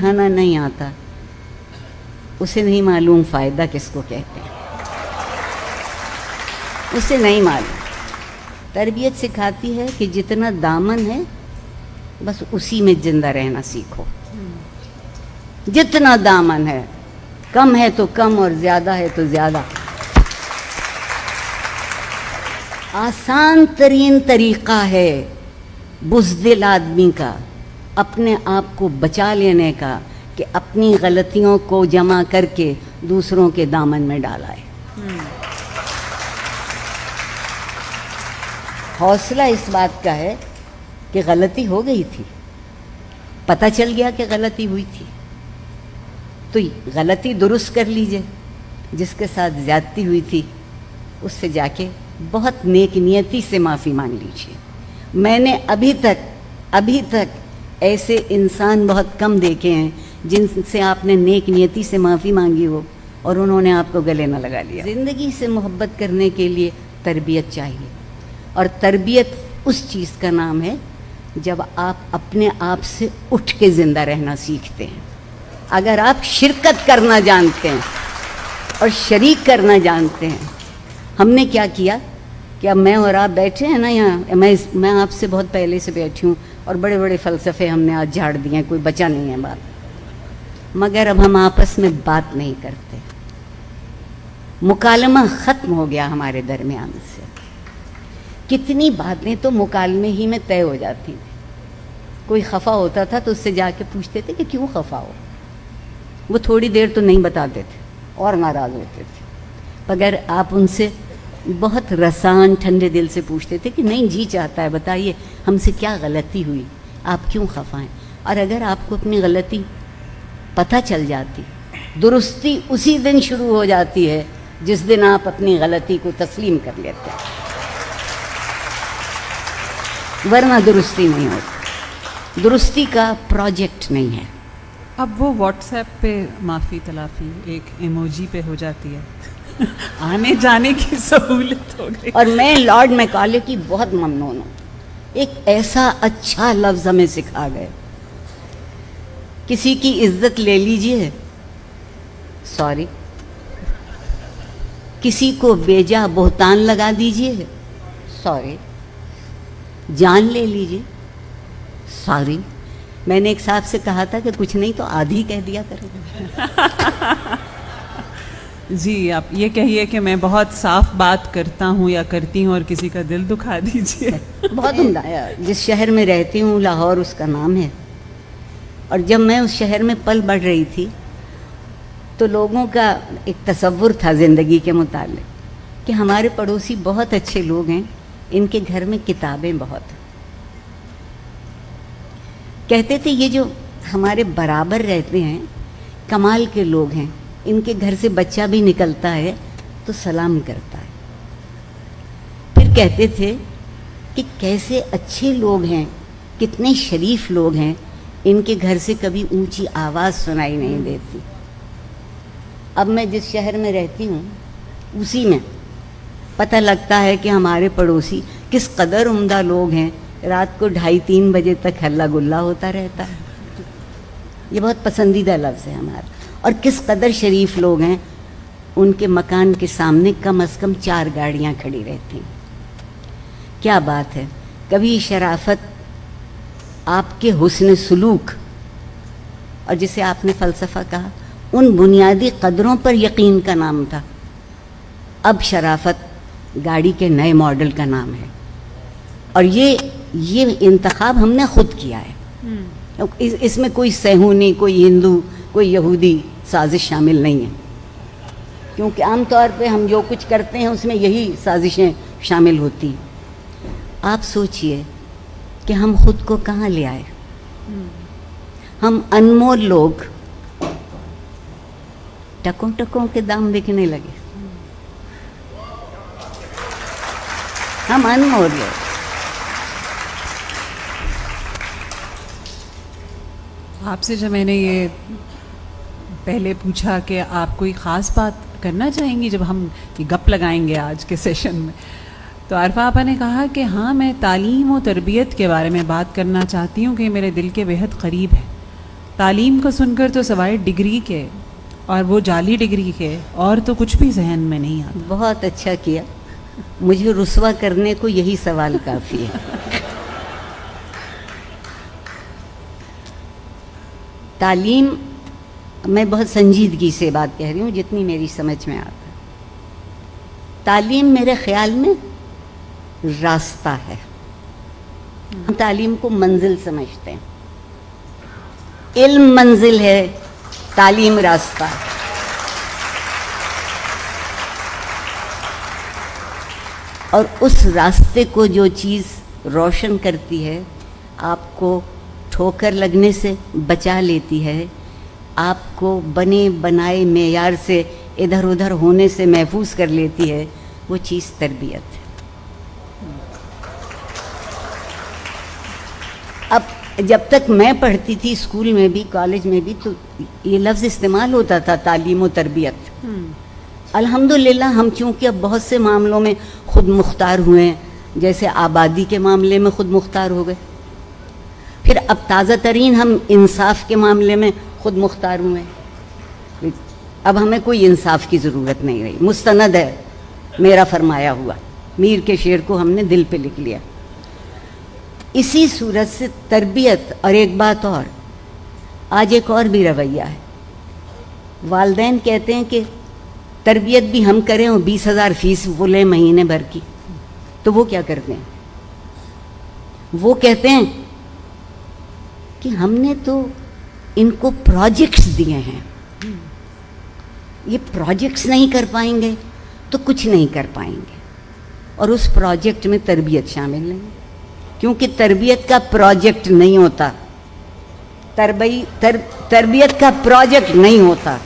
پڑھانا نہیں آتا اسے نہیں معلوم فائدہ کس کو کہتے ہیں، اسے نہیں معلوم۔ تربیت سکھاتی ہے کہ جتنا دامن ہے بس اسی میں زندہ رہنا سیکھو، جتنا دامن ہے، کم ہے تو کم اور زیادہ ہے تو زیادہ۔ آسان ترین طریقہ ہے بزدل آدمی کا اپنے آپ کو بچا لینے کا کہ اپنی غلطیوں کو جمع کر کے دوسروں کے دامن میں ڈالائے۔ حوصلہ اس بات کا ہے کہ غلطی ہو گئی تھی، پتہ چل گیا کہ غلطی ہوئی تھی تو غلطی درست کر لیجئے، جس کے ساتھ زیادتی ہوئی تھی اس سے جا کے بہت نیک نیتی سے معافی مانگ لیجئے۔ میں نے ابھی تک ایسے انسان بہت کم دیکھے ہیں جن سے آپ نے نیک نیتی سے معافی مانگی ہو اور انہوں نے آپ کو گلے نہ لگا لیا۔ زندگی سے محبت کرنے کے لیے تربیت چاہیے، اور تربیت اس چیز کا نام ہے جب آپ اپنے آپ سے اٹھ کے زندہ رہنا سیکھتے ہیں۔ اگر آپ شرکت کرنا جانتے ہیں اور شریک کرنا جانتے ہیں، ہم نے کیا کیا کہ اب میں اور آپ بیٹھے ہیں نا یہاں، میں آپ سے بہت پہلے سے بیٹھی ہوں اور بڑے بڑے فلسفے ہم نے آج جھاڑ دیے ہیں، کوئی بچا نہیں ہے بات، مگر اب ہم آپس میں بات نہیں کرتے، مکالمہ ختم ہو گیا ہمارے درمیان سے۔ کتنی باتیں تو مکالمے ہی میں طے ہو جاتی تھیں۔ کوئی خفا ہوتا تھا تو اس سے جا کے پوچھتے تھے کہ کیوں خفا ہو، وہ تھوڑی دیر تو نہیں بتاتے تھے اور ناراض ہوتے تھے، مگر آپ ان سے بہت رسان ٹھنڈے دل سے پوچھتے تھے کہ نہیں جی چاہتا ہے بتائیے ہم سے کیا غلطی ہوئی، آپ کیوں خفا ہیں۔ اور اگر آپ کو اپنی غلطی پتہ چل جاتی، درستی اسی دن شروع ہو جاتی ہے جس دن آپ اپنی غلطی کو تسلیم کر لیتے ہیں، ورنہ درستی نہیں ہوتی، درستی کا پروجیکٹ نہیں ہے۔ اب وہ واٹس ایپ پہ معافی تلافی ایک ایموجی پہ ہو جاتی ہے، آنے جانے کی سہولت ہو گئی۔ اور میں لارڈ میکالے کی بہت ممنون ہوں، ایک ایسا اچھا لفظ ہمیں سکھا گئے، کسی کی عزت لے لیجئے سوری، کسی کو بیجا بہتان لگا دیجئے سوری، جان لے لیجئے سوری۔ میں نے ایک صاحب سے کہا تھا کہ کچھ نہیں تو آدھی کہہ دیا کریں۔ جی آپ یہ کہیے کہ میں بہت صاف بات کرتا ہوں یا کرتی ہوں اور کسی کا دل دکھا دیجیے۔ بہت عمدہ۔ جس شہر میں رہتی ہوں لاہور اس کا نام ہے، اور جب میں اس شہر میں پل بڑھ رہی تھی تو لوگوں کا ایک تصور تھا زندگی کے متعلق کہ ہمارے پڑوسی بہت اچھے لوگ ہیں، ان کے گھر میں کتابیں بہت ہیں۔ کہتے تھے یہ جو ہمارے برابر رہتے ہیں کمال کے لوگ ہیں، ان کے گھر سے بچہ بھی نکلتا ہے تو سلام کرتا ہے۔ پھر کہتے تھے کہ کیسے اچھے لوگ ہیں، کتنے شریف لوگ ہیں، ان کے گھر سے کبھی اونچی آواز سنائی نہیں دیتی۔ اب میں جس شہر میں رہتی ہوں اسی میں پتہ لگتا ہے کہ ہمارے پڑوسی کس قدر عمدہ لوگ ہیں، رات کو 2:30-3 بجے تک ہلہ گلا ہوتا رہتا ہے۔ یہ بہت پسندیدہ لفظ ہے ہمارا۔ اور کس قدر شریف لوگ ہیں، ان کے مکان کے سامنے کم از کم 4 گاڑیاں کھڑی رہتی ہیں۔ کیا بات ہے، کبھی شرافت، آپ کے حسن سلوک، اور جسے آپ نے فلسفہ کہا، ان بنیادی قدروں پر یقین کا نام تھا۔ اب شرافت گاڑی کے نئے ماڈل کا نام ہے، اور یہ انتخاب ہم نے خود کیا ہے۔ اس میں کوئی صہیونی، کوئی ہندو، کوئی یہودی سازش شامل نہیں ہے، کیونکہ عام طور پہ ہم جو کچھ کرتے ہیں اس میں یہی سازشیں شامل ہوتی ہیں۔ آپ سوچئے کہ ہم خود کو کہاں لے آئے، ہم انمول لوگ، ٹکوں ٹکوں کے دام بکنے لگے، ہم انمول لوگ۔ آپ سے جب میں نے یہ پہلے پوچھا کہ آپ کوئی خاص بات کرنا چاہیں گی جب ہم یہ گپ لگائیں گے آج کے سیشن میں، تو عارفہ آپا نے کہا کہ ہاں میں تعلیم و تربیت کے بارے میں بات کرنا چاہتی ہوں کہ میرے دل کے بہت قریب ہے، تعلیم کو سن کر تو سوائے ڈگری کے اور وہ جعلی ڈگری کے اور تو کچھ بھی ذہن میں نہیں آتا. بہت اچھا کیا, مجھے رسوا کرنے کو یہی سوال کافی ہے. تعلیم, میں بہت سنجیدگی سے بات کہہ رہی ہوں جتنی میری سمجھ میں آتا ہے. تعلیم میرے خیال میں راستہ ہے. ہم تعلیم کو منزل سمجھتے ہیں. علم منزل ہے, تعلیم راستہ ہے. اور اس راستے کو جو چیز روشن کرتی ہے, آپ کو ٹھوکر لگنے سے بچا لیتی ہے, آپ کو بنے بنائے معیار سے ادھر ادھر ہونے سے محفوظ کر لیتی ہے, وہ چیز تربیت ہے. اب جب تک میں پڑھتی تھی اسکول میں بھی کالج میں بھی تو یہ لفظ استعمال ہوتا تھا, تعلیم و تربیت. الحمدللہ ہم چونکہ اب بہت سے معاملوں میں خود مختار ہوئے ہیں, جیسے آبادی کے معاملے میں خود مختار ہو گئے, پھر اب تازہ ترین ہم انصاف کے معاملے میں خود مختار ہوئے ہیں. اب ہمیں کوئی انصاف کی ضرورت نہیں رہی, مستند ہے میرا فرمایا ہوا. میر کے شعر کو ہم نے دل پہ لکھ لیا. اسی صورت سے تربیت. اور ایک بات اور, آج ایک اور بھی رویہ ہے. والدین کہتے ہیں کہ تربیت بھی ہم کریں اور 20,000 فیس وہ لیں مہینے بھر کی. تو وہ کیا کرتے ہیں؟ وہ کہتے ہیں کہ ہم نے تو ان کو پروجیکٹس دیے ہیں, یہ پروجیکٹس نہیں کر پائیں گے تو کچھ نہیں کر پائیں گے. اور اس پروجیکٹ میں تربیت شامل نہیں, کیونکہ تربیت کا پروجیکٹ نہیں ہوتا. تربیت کا پروجیکٹ نہیں ہوتا.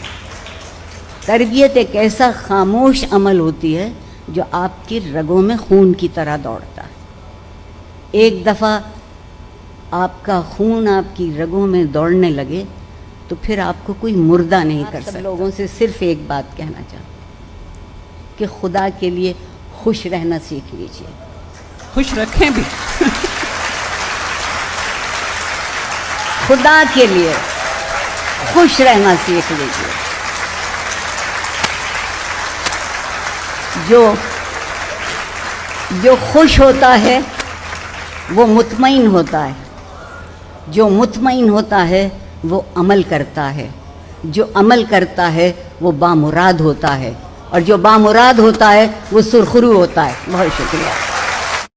تربیت ایک ایسا خاموش عمل ہوتی ہے جو آپ کی رگوں میں خون کی طرح دوڑتا ہے. ایک دفعہ آپ کا خون آپ کی رگوں میں دوڑنے لگے تو پھر آپ کو کوئی مردہ نہیں کر سکتا. لوگوں سے صرف ایک بات کہنا چاہوں کہ خدا کے لیے خوش رہنا سیکھ لیجیے. خوش رکھیں بھی. خدا کے لیے خوش رہنا سیکھ لیجیے. جو خوش ہوتا ہے وہ مطمئن ہوتا ہے. جو مطمئن ہوتا ہے وہ عمل کرتا ہے. جو عمل کرتا ہے وہ بامراد ہوتا ہے. اور جو بامراد ہوتا ہے وہ سرخرو ہوتا ہے. بہت شکریہ.